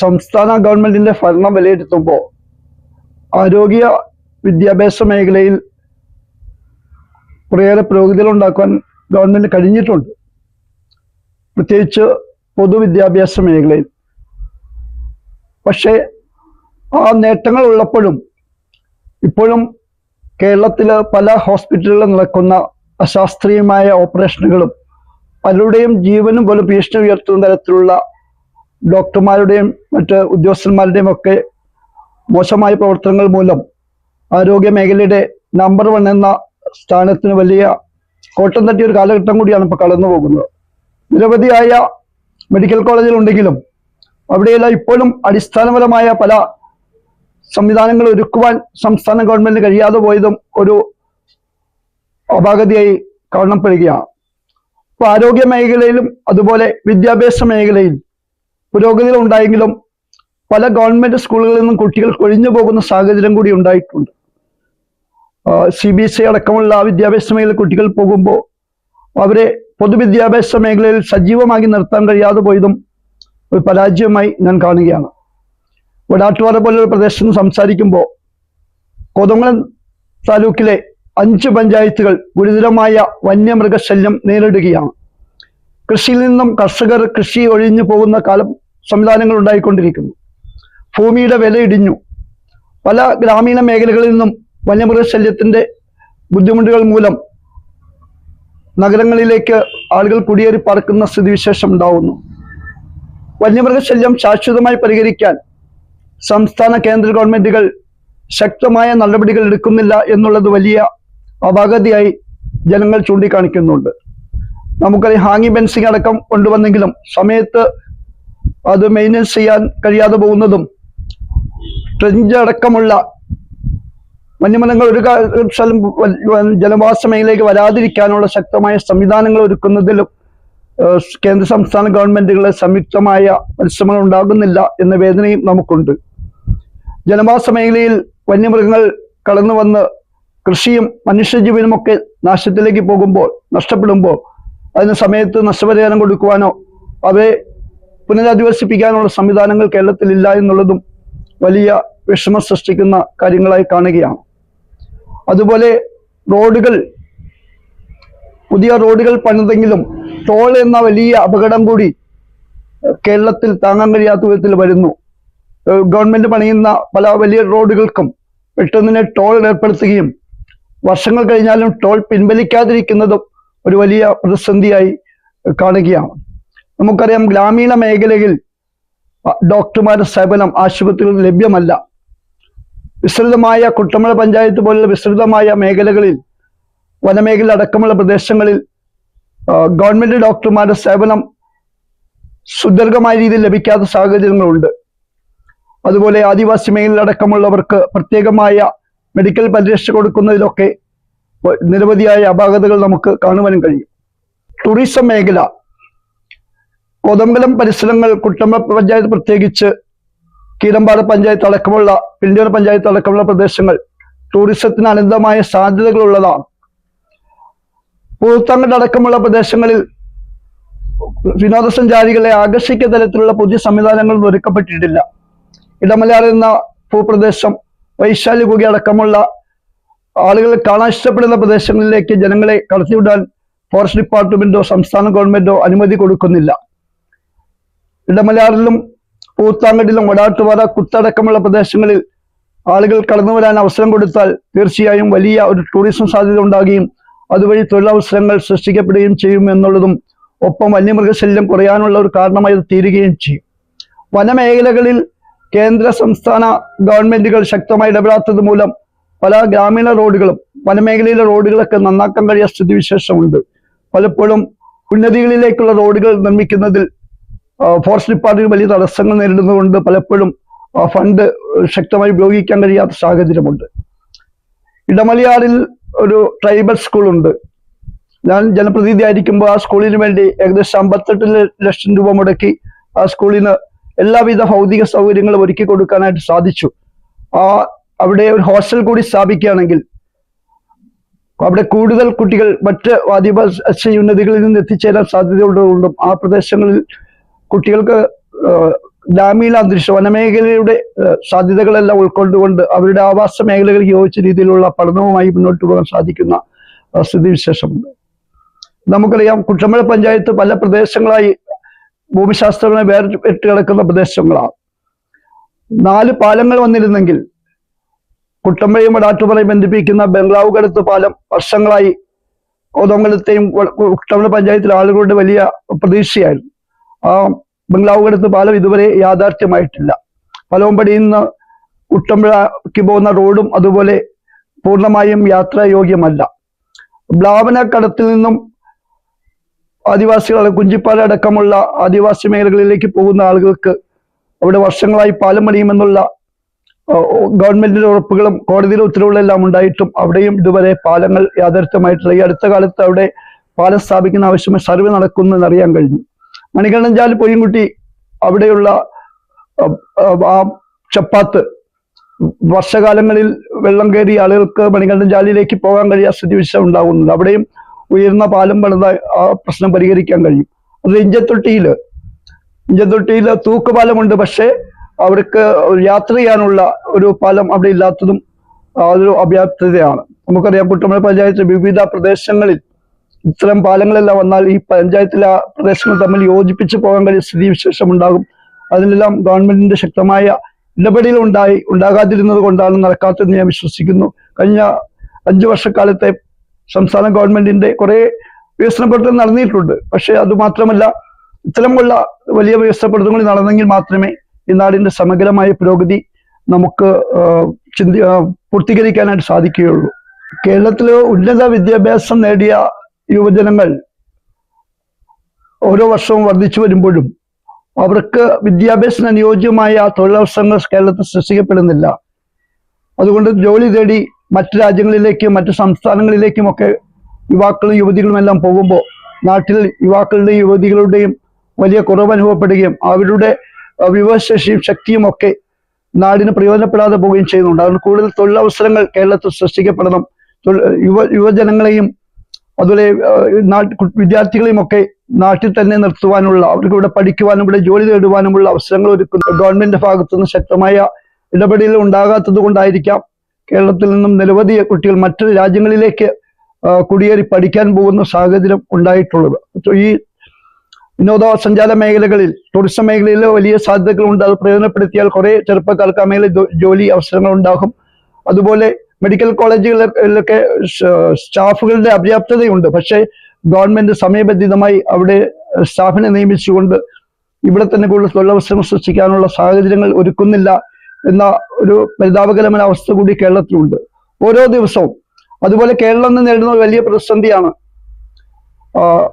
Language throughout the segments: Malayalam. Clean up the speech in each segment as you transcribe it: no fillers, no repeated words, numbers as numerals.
സംസ്ഥാന ഗവൺമെന്റിന്റെ ഭരണം വിലയിരുത്തുമ്പോൾ ആരോഗ്യ വിദ്യാഭ്യാസ മേഖലയിൽ കുറേയേറെ പുരോഗതികൾ ഉണ്ടാക്കാൻ ഗവൺമെന്റ് കഴിഞ്ഞിട്ടുണ്ട്. പ്രത്യേകിച്ച് പൊതുവിദ്യാഭ്യാസ മേഖലയിൽ. പക്ഷേ ആ നേട്ടങ്ങൾ ഉള്ളപ്പോഴും ഇപ്പോഴും കേരളത്തിൽ പല ഹോസ്പിറ്റലുകളിൽ നടക്കുന്ന അശാസ്ത്രീയമായ ഓപ്പറേഷനുകളും പലരുടെയും ജീവനും പോലും ഭീഷണി ഉയർത്തുന്ന തരത്തിലുള്ള ഡോക്ടർമാരുടെയും മറ്റ് ഉദ്യോഗസ്ഥന്മാരുടെയും ഒക്കെ മോശമായ പ്രവർത്തനങ്ങൾ മൂലം ആരോഗ്യ മേഖലയുടെ നമ്പർ 1 എന്ന സ്ഥാനത്തിന് വലിയ കോട്ടം തട്ടിയ ഒരു കാലഘട്ടം കൂടിയാണ് ഇപ്പോൾ കടന്നു പോകുന്നത്. നിരവധിയായ മെഡിക്കൽ കോളേജുകളുണ്ടെങ്കിലും അവിടെയെല്ലാം ഇപ്പോഴും അടിസ്ഥാനപരമായ പല സംവിധാനങ്ങൾ ഒരുക്കുവാൻ സംസ്ഥാന ഗവൺമെന്റിന് കഴിയാതെ പോയതും ഒരു അപാകതയായി കാണപ്പെടുകയാണ്. അപ്പോൾ ആരോഗ്യ മേഖലയിലും അതുപോലെ വിദ്യാഭ്യാസ മേഖലയിൽ പുരോഗതികൾ ഉണ്ടായെങ്കിലും പല ഗവൺമെന്റ് സ്കൂളുകളിൽ നിന്നും കുട്ടികൾ കൊഴിഞ്ഞു പോകുന്ന സാഹചര്യം കൂടി ഉണ്ടായിട്ടുണ്ട്. CBSE അടക്കമുള്ള വിദ്യാഭ്യാസ മേഖലയിൽ കുട്ടികൾ പോകുമ്പോൾ അവരെ പൊതുവിദ്യാഭ്യാസ മേഖലയിൽ സജീവമാക്കി നിർത്താൻ കഴിയാതെ പോയതും ഒരു പരാജയമായി ഞാൻ കാണുകയാണ്. വടാട്ടുപാറ പോലുള്ള പ്രദേശത്ത് സംസാരിക്കുമ്പോൾ കോതമംഗലം താലൂക്കിലെ 5 പഞ്ചായത്തുകൾ ഗുരുതരമായ വന്യമൃഗശല്യം നേരിടുകയാണ്. കൃഷിയിൽ നിന്നും കർഷകർ കൃഷി ഒഴിഞ്ഞു പോകുന്ന സംവിധാനങ്ങൾ ഉണ്ടായിക്കൊണ്ടിരിക്കുന്നു. ഭൂമിയുടെ വില ഇടിഞ്ഞു. പല ഗ്രാമീണ മേഖലകളിൽ നിന്നും വന്യമൃഗശല്യത്തിന്റെ ബുദ്ധിമുട്ടുകൾ മൂലം നഗരങ്ങളിലേക്ക് ആളുകൾ കുടിയേറി പാർക്കുന്ന സ്ഥിതിവിശേഷം ഉണ്ടാവുന്നു. വന്യമൃഗശല്യം ശാശ്വതമായി പരിഹരിക്കാൻ സംസ്ഥാന കേന്ദ്ര ഗവൺമെന്റുകൾ ശക്തമായ നടപടികൾ എടുക്കുന്നില്ല എന്നുള്ളത് വലിയ അപാകതയായി ജനങ്ങൾ ചൂണ്ടിക്കാണിക്കുന്നുണ്ട്. നമുക്കറിയാം, ഹാങ്ങിങ് ഫെൻസിങ് അടക്കം കൊണ്ടുവന്നെങ്കിലും സമയത്ത് അത് മെയിൻ്റെനൻസ് ചെയ്യാൻ കഴിയാതെ പോകുന്നതും ട്രെഞ്ച് അടക്കമുള്ള വന്യമൃഗങ്ങൾ ഒരു സ്ഥലം ജനവാസ മേഖലയിലേക്ക് വരാതിരിക്കാനുള്ള ശക്തമായ സംവിധാനങ്ങൾ ഒരുക്കുന്നതിലും കേന്ദ്ര സംസ്ഥാന ഗവൺമെന്റുകളെ സംയുക്തമായ പരിശ്രമങ്ങൾ ഉണ്ടാകുന്നില്ല എന്ന വേദനയും നമുക്കുണ്ട്. ജനവാസ മേഖലയിൽ വന്യമൃഗങ്ങൾ കടന്നു വന്ന് കൃഷിയും മനുഷ്യജീവനുമൊക്കെ നാശത്തിലേക്ക് പോകുമ്പോൾ, നഷ്ടപ്പെടുമ്പോൾ അതിന് സമയത്ത് നഷ്ടപരിഹാരം കൊടുക്കുവാനോ അവയെ പുനരധിവസിപ്പിക്കാനുള്ള സംവിധാനങ്ങൾ കേരളത്തിലില്ല എന്നുള്ളതും വലിയ വിഷമം സൃഷ്ടിക്കുന്ന കാര്യങ്ങളായി കാണുകയാണ്. അതുപോലെ പുതിയ റോഡുകൾ പണിതെങ്കിലും ടോൾ എന്ന വലിയ അപകടം കൂടി കേരളത്തിൽ താങ്ങാൻ കഴിയാത്ത വിധത്തിൽ വരുന്നു. ഗവൺമെന്റ് പണിയുന്ന പല വലിയ റോഡുകൾക്കും പെട്ടെന്ന് ടോൾ ഏർപ്പെടുത്തുകയും വർഷങ്ങൾ കഴിഞ്ഞാലും ടോൾ പിൻവലിക്കാതിരിക്കുന്നതും ഒരു വലിയ പ്രതിസന്ധിയായി കാണുകയാണ്. നമുക്കറിയാം, ഗ്രാമീണ മേഖലയിൽ ഡോക്ടർമാരുടെ സേവനം ആശുപത്രികളിൽ ലഭ്യമല്ല. വിസ്തൃതമായ കുട്ടമല പഞ്ചായത്ത് പോലുള്ള വിസ്തൃതമായ മേഖലകളിൽ, വനമേഖല അടക്കമുള്ള പ്രദേശങ്ങളിൽ ഗവൺമെന്റ് ഡോക്ടർമാരുടെ സേവനം സുദീർഘമായ രീതിയിൽ ലഭിക്കാത്ത സാഹചര്യങ്ങളുണ്ട്. അതുപോലെ ആദിവാസി മേഖലയിൽ അടക്കമുള്ളവർക്ക് പ്രത്യേകമായ മെഡിക്കൽ പരിരക്ഷ കൊടുക്കുന്നതിലൊക്കെ നിരവധിയായ അപാകതകൾ നമുക്ക് കാണുവാനും കഴിയും. ടൂറിസം മേഖല, കോതമംഗലം പരിസരങ്ങൾ, കുട്ടമ്പ പഞ്ചായത്ത് പ്രത്യേകിച്ച് കീരമ്പാറ പഞ്ചായത്ത് അടക്കമുള്ള പിണ്ടിയൂർ പഞ്ചായത്ത് അടക്കമുള്ള പ്രദേശങ്ങൾ ടൂറിസത്തിന് അനന്തമായ സാധ്യതകളുള്ളതാണ്. പൂത്താങ്കട് അടക്കമുള്ള പ്രദേശങ്ങളിൽ വിനോദസഞ്ചാരികളെ ആകർഷിക്കുന്ന തരത്തിലുള്ള പുതിയ സംവിധാനങ്ങൾ ഒരുക്കപ്പെട്ടിട്ടില്ല. ഇടമലയാർ എന്ന ഭൂപ്രദേശം, വൈശാലി കുകി അടക്കമുള്ള ആളുകൾ കാണാൻ ഇഷ്ടപ്പെടുന്ന പ്രദേശങ്ങളിലേക്ക് ജനങ്ങളെ കടത്തിവിടാൻ ഫോറസ്റ്റ് ഡിപ്പാർട്ട്മെന്റോ സംസ്ഥാന ഗവൺമെന്റോ അനുമതി കൊടുക്കുന്നില്ല. ഇടമലയാറിലും പൂത്താങ്കടിലും വടാട്ടുപാറ, കുത്തടക്കമുള്ള പ്രദേശങ്ങളിൽ ആളുകൾ കടന്നു വരാൻ അവസരം കൊടുത്താൽ തീർച്ചയായും വലിയ ഒരു ടൂറിസം സാധ്യത ഉണ്ടാകുകയും അതുവഴി തൊഴിലവസരങ്ങൾ സൃഷ്ടിക്കപ്പെടുകയും ചെയ്യും എന്നുള്ളതും ഒപ്പം വന്യമൃഗശല്യം കുറയാനുള്ള ഒരു കാരണമായി തീരുകയും ചെയ്യും. വനമേഖലകളിൽ കേന്ദ്ര സംസ്ഥാന ഗവൺമെന്റുകൾ ശക്തമായി ഇടപെടാത്തത് മൂലം പല ഗ്രാമീണ റോഡുകളും വനമേഖലയിലെ റോഡുകളൊക്കെ നന്നാക്കാൻ കഴിയാത്ത സ്ഥിതിവിശേഷമുണ്ട്. പലപ്പോഴും ഉന്നതികളിലേക്കുള്ള റോഡുകൾ നിർമ്മിക്കുന്നതിൽ ഫോറസ്റ്റ് ഡിപ്പാർട്ട്മെന്റ് വലിയ തടസ്സങ്ങൾ നേരിടുന്നതുകൊണ്ട് പലപ്പോഴും ഫണ്ട് ശക്തമായി ഉപയോഗിക്കാൻ കഴിയാത്ത സാഹചര്യമുണ്ട്. ഇടമലയാറിൽ ഒരു ട്രൈബൽ സ്കൂളുണ്ട്. ഞാൻ ജനപ്രതിനിധി ആയിരിക്കുമ്പോൾ ആ സ്കൂളിന് വേണ്ടി ഏകദേശം 58 ലക്ഷം രൂപ മുടക്കി ആ സ്കൂളിന് എല്ലാവിധ ഭൗതിക സൗകര്യങ്ങളും ഒരുക്കി കൊടുക്കാനായിട്ട് സാധിച്ചു. അവിടെ ഒരു ഹോസ്റ്റൽ കൂടി സ്ഥാപിക്കുകയാണെങ്കിൽ അവിടെ കൂടുതൽ കുട്ടികൾ മറ്റ് ആദിവാസി ഉന്നതികളിൽ നിന്ന് എത്തിച്ചേരാൻ സാധ്യതയുള്ളതുകൊണ്ടും ആ പ്രദേശങ്ങളിൽ കുട്ടികൾക്ക് ഗ്രാമീണ അന്തരീക്ഷം വനമേഖലയുടെ സാധ്യതകളെല്ലാം ഉൾക്കൊണ്ടുകൊണ്ട് അവരുടെ ആവാസ മേഖലകൾക്ക് യോജിച്ച രീതിയിലുള്ള പഠനവുമായി മുന്നോട്ട് പോകാൻ സാധിക്കുന്ന സ്ഥിതിവിശേഷമുണ്ട്. നമുക്കറിയാം, കുട്ടമ്പഴ പഞ്ചായത്ത് പല പ്രദേശങ്ങളായി ഭൂമിശാസ്ത്രങ്ങളെ വേറിട്ട് കിടക്കുന്ന പ്രദേശങ്ങളാണ്. 4 പാലങ്ങൾ വന്നിരുന്നെങ്കിൽ കുട്ടമ്പഴയും വടാട്ടുപാറയും ബന്ധിപ്പിക്കുന്ന ബംഗ്ലാവുകടുത്ത് പാലം വർഷങ്ങളായി കോതമംഗലത്തെയും കുട്ടമ്പഴ പഞ്ചായത്തിലെ ആളുകളുടെ വലിയ പ്രതീക്ഷയായിരുന്നു. ആ ബംഗ്ലാവുകടുത്ത് പാലം ഇതുവരെ യാഥാർത്ഥ്യമായിട്ടില്ല. പലവമ്പടിയിൽ നിന്ന് കുട്ടമ്പഴയ്ക്ക് പോകുന്ന റോഡും അതുപോലെ പൂർണ്ണമായും യാത്രായോഗ്യമല്ല. ബ്ലാവനക്കടത്തിൽ നിന്നും ആദിവാസികൾ കുഞ്ചിപ്പാല അടക്കമുള്ള ആദിവാസി മേഖലകളിലേക്ക് പോകുന്ന ആളുകൾക്ക് അവിടെ വർഷങ്ങളായി പാലം പണിയുമെന്നുള്ള ഗവൺമെന്റിന്റെ ഉറപ്പുകളും കോടതിയിലെ ഉത്തരവുകളെല്ലാം ഉണ്ടായിട്ടും അവിടെയും ഇതുവരെ പാലങ്ങൾ യാഥാർത്ഥ്യമായിട്ടില്ല. ഈ അടുത്ത കാലത്ത് അവിടെ പാലം സ്ഥാപിക്കുന്ന ആവശ്യമായ സർവേ നടക്കുന്നു എന്നറിയാൻ കഴിഞ്ഞു. മണികണ്ഠൻചാൽ പൊയ്യൻകുട്ടി അവിടെയുള്ള ആ ചപ്പാത്ത് വർഷകാലങ്ങളിൽ വെള്ളം കയറി ആളുകൾക്ക് മണികണ്ഠൻചാലിലേക്ക് പോകാൻ കഴിയാത്ത സ്ഥിതിവിശേഷം ഉണ്ടാകുന്നുണ്ട്. അവിടെയും ഉയർന്ന പാലം പണിത ആ പ്രശ്നം പരിഹരിക്കാൻ കഴിയും. അത് ഇഞ്ചത്തൊട്ടിയില് തൂക്കുപാലമുണ്ട്, പക്ഷേ അവർക്ക് യാത്ര ചെയ്യാനുള്ള ഒരു പാലം അവിടെ ഇല്ലാത്തതും അതൊരു അപര്യാപ്തതയാണ്. നമുക്കറിയാം, കുട്ടമ്പഴ പഞ്ചായത്ത് വിവിധ പ്രദേശങ്ങളിൽ ഇത്തരം പാലങ്ങളെല്ലാം വന്നാൽ ഈ പഞ്ചായത്തിലെ പ്രദേശങ്ങൾ തമ്മിൽ യോജിപ്പിച്ച് പോകാൻ കഴിയുന്ന സ്ഥിതിവിശേഷം ഉണ്ടാകും. അതിനെല്ലാം ഗവൺമെന്റിന്റെ ശക്തമായ ഇടപെടൽ ഉണ്ടാകാതിരുന്നത് കൊണ്ടാണ് നടക്കാത്തതെന്ന് ഞാൻ വിശ്വസിക്കുന്നു. കഴിഞ്ഞ 5 വർഷക്കാലത്തെ സംസ്ഥാന ഗവൺമെന്റിന്റെ കുറെ വികസന പ്രവർത്തനം നടന്നിട്ടുണ്ട്. പക്ഷെ അതുമാത്രമല്ല, ഇത്തരമുള്ള വലിയ വികസന പ്രവർത്തനങ്ങൾ നടന്നെങ്കിൽ മാത്രമേ ഈ നാടിന്റെ സമഗ്രമായ പുരോഗതി നമുക്ക് പൂർത്തീകരിക്കാനായിട്ട് സാധിക്കുകയുള്ളൂ. കേരളത്തിലെ ഉന്നത വിദ്യാഭ്യാസം നേടിയ യുവജനങ്ങൾ ഓരോ വർഷവും വർദ്ധിച്ചു വരുമ്പോഴും അവർക്ക് വിദ്യാഭ്യാസത്തിന് അനുയോജ്യമായ തൊഴിലവസരങ്ങൾ കേരളത്തിൽ സൃഷ്ടിക്കപ്പെടുന്നില്ല. അതുകൊണ്ട് ജോലി തേടി മറ്റു രാജ്യങ്ങളിലേക്കും മറ്റു സംസ്ഥാനങ്ങളിലേക്കുമൊക്കെ യുവാക്കളും യുവതികളും എല്ലാം പോകുമ്പോൾ നാട്ടിൽ യുവാക്കളുടെയും യുവതികളുടെയും വലിയ കുറവ് അനുഭവപ്പെടുകയും അവരുടെ വിഭവശേഷിയും ശക്തിയും ഒക്കെ നാടിന് പ്രയോജനപ്പെടാതെ പോവുകയും ചെയ്യുന്നുണ്ട്. അതുകൊണ്ട് കൂടുതൽ തൊഴിലവസരങ്ങൾ കേരളത്തിൽ സൃഷ്ടിക്കപ്പെടണം. യുവജനങ്ങളെയും അതുപോലെ വിദ്യാർത്ഥികളെയും ഒക്കെ നാട്ടിൽ തന്നെ നിർത്തുവാനുള്ള, അവർക്ക് ഇവിടെ പഠിക്കുവാനും ഇവിടെ ജോലി നേടുവാനുമുള്ള അവസരങ്ങൾ ഒരുക്കുന്നു. ഗവൺമെന്റിന്റെ ഭാഗത്തുനിന്ന് ശക്തമായ ഇടപെടൽ ഉണ്ടാകാത്തത് കൊണ്ടായിരിക്കാം കേരളത്തിൽ നിന്നും നിരവധി കുട്ടികൾ മറ്റു രാജ്യങ്ങളിലേക്ക് കുടിയേറി പഠിക്കാൻ പോകുന്ന സാഹചര്യം ഉണ്ടായിട്ടുള്ളത്. ഈ വിനോദസഞ്ചാര മേഖലകളിൽ, ടൂറിസം മേഖലയിൽ വലിയ സാധ്യതകളുണ്ട്. അത് പ്രയോജനപ്പെടുത്തിയാൽ കുറെ ചെറുപ്പക്കാർക്ക് ആ മേഖലയിൽ ജോലി അവസരങ്ങൾ ഉണ്ടാകും. അതുപോലെ മെഡിക്കൽ കോളേജുകളിലൊക്കെ സ്റ്റാഫുകളുടെ അപര്യാപ്തതയുണ്ട്. പക്ഷേ ഗവൺമെന്റ് സമയബന്ധിതമായി അവിടെ സ്റ്റാഫിനെ നിയമിച്ചുകൊണ്ട് ഇവിടെ തന്നെ കൂടുതൽ തൊഴിലവസരങ്ങൾ സൃഷ്ടിക്കാനുള്ള സാഹചര്യങ്ങൾ ഒരുക്കുന്നില്ല എന്ന ഒരു പരിതാപകരമായ അവസ്ഥ കൂടി കേരളത്തിലുണ്ട് ഓരോ ദിവസവും. അതുപോലെ കേരളം നേരിടുന്ന വലിയ പ്രതിസന്ധിയാണ്.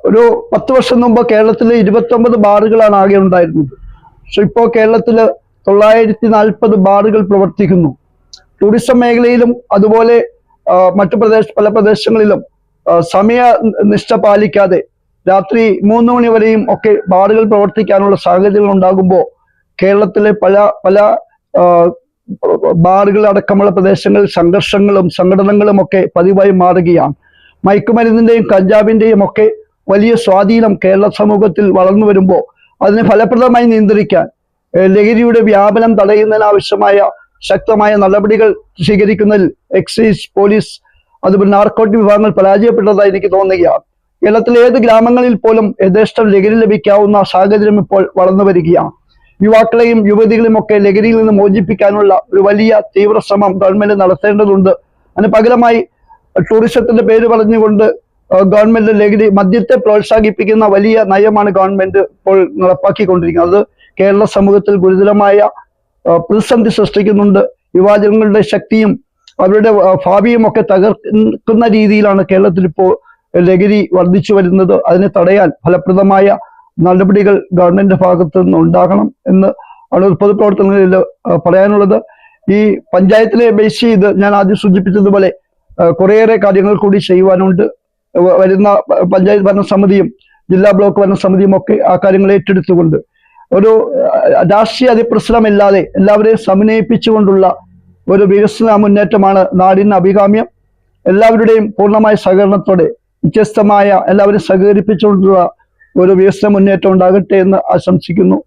ഒരു 10 വർഷം മുമ്പ് കേരളത്തിൽ 29 ബാറുകളാണ് ആകെ ഉണ്ടായിരുന്നത്. പക്ഷെ ഇപ്പോൾ കേരളത്തിൽ 940 ബാറുകൾ പ്രവർത്തിക്കുന്നു. ടൂറിസം മേഖലയിലും അതുപോലെ മറ്റു പല പ്രദേശങ്ങളിലും സമയനിഷ്ഠ പാലിക്കാതെ രാത്രി 3 മണി വരെയും ഒക്കെ ബാറുകൾ പ്രവർത്തിക്കാനുള്ള സാഹചര്യങ്ങൾ ഉണ്ടാകുമ്പോൾ കേരളത്തിലെ പല ബാറുകൾ അടക്കമുള്ള പ്രദേശങ്ങളിൽ സംഘർഷങ്ങളും സംഘടനകളും ഒക്കെ പതിവായി മാറുകയാണ്. മയക്കുമരുന്നിന്റെയും കഞ്ചാവിന്റെയും ഒക്കെ വലിയ സ്വാധീനം കേരള സമൂഹത്തിൽ വളർന്നു വരുമ്പോൾ അതിനെ ഫലപ്രദമായി നിയന്ത്രിക്കാൻ, ലഹരിയുടെ വ്യാപനം തടയുന്നതിനാവശ്യമായ ശക്തമായ നടപടികൾ സ്വീകരിക്കുന്നതിൽ എക്സൈസ്, പോലീസ്, അതുപോലെ നാർക്കോട്ടിക് വിഭാഗങ്ങൾ പരാജയപ്പെട്ടതായി എനിക്ക് തോന്നുകയാണ്. കേരളത്തിലെ ഏത് ഗ്രാമങ്ങളിൽ പോലും യഥേഷ്ടം ലഹരി ലഭിക്കാവുന്ന സാഹചര്യം ഇപ്പോൾ വളർന്നു വരികയാണ്. യുവാക്കളെയും യുവതികളെയും ഒക്കെ ലഹരിയിൽ നിന്ന് മോചിപ്പിക്കാനുള്ള ഒരു വലിയ തീവ്ര ശ്രമം ഗവൺമെന്റ് നടത്തേണ്ടതുണ്ട്. അതിന് പകരമായി ടൂറിസത്തിന്റെ പേര് പറഞ്ഞുകൊണ്ട് ഗവൺമെന്റ് മദ്യത്തെ പ്രോത്സാഹിപ്പിക്കുന്ന വലിയ നയമാണ് ഗവൺമെന്റ് ഇപ്പോൾ നടപ്പാക്കിക്കൊണ്ടിരിക്കുന്നത്. അത് കേരള സമൂഹത്തിൽ ഗുരുതരമായ പ്രതിസന്ധി സൃഷ്ടിക്കുന്നുണ്ട്. യുവജനങ്ങളുടെ ശക്തിയും അവരുടെ ഭാവിയും ഒക്കെ തകർക്കുന്ന രീതിയിലാണ് കേരളത്തിൽ ഇപ്പോൾ ലഹരി വർദ്ധിച്ചു വരുന്നത്. അതിനെ തടയാൻ ഫലപ്രദമായ നടപടികൾ ഗവൺമെന്റിന്റെ ഭാഗത്ത് നിന്ന് ഉണ്ടാകണം എന്ന് ആണ് പൊതുപ്രവർത്തനങ്ങളിൽ പറയാനുള്ളത്. ഈ പഞ്ചായത്തിലെ ബേസ് ചെയ്ത് ഞാൻ ആദ്യം സൂചിപ്പിച്ചതുപോലെ കുറേയേറെ കാര്യങ്ങൾ കൂടി ചെയ്യുവാനുണ്ട്. വരുന്ന പഞ്ചായത്ത് ഭരണസമിതിയും ജില്ലാ ബ്ലോക്ക് ഭരണസമിതിയും ഒക്കെ ആ കാര്യങ്ങൾ ഏറ്റെടുത്തുകൊണ്ട് ഒരു രാഷ്ട്രീയ അതിപ്രസരമില്ലാതെ എല്ലാവരെയും സമന്വയിപ്പിച്ചുകൊണ്ടുള്ള ഒരു വികസന മുന്നേറ്റമാണ് നാടിന് അഭികാമ്യം. എല്ലാവരുടെയും പൂർണ്ണമായ സഹകരണത്തോടെ വ്യത്യസ്തമായ എല്ലാവരും സഹകരിപ്പിച്ചുകൊണ്ടുള്ള ഒരു വികസന മുന്നേറ്റം ഉണ്ടാകട്ടെ എന്ന് ആശംസിക്കുന്നു.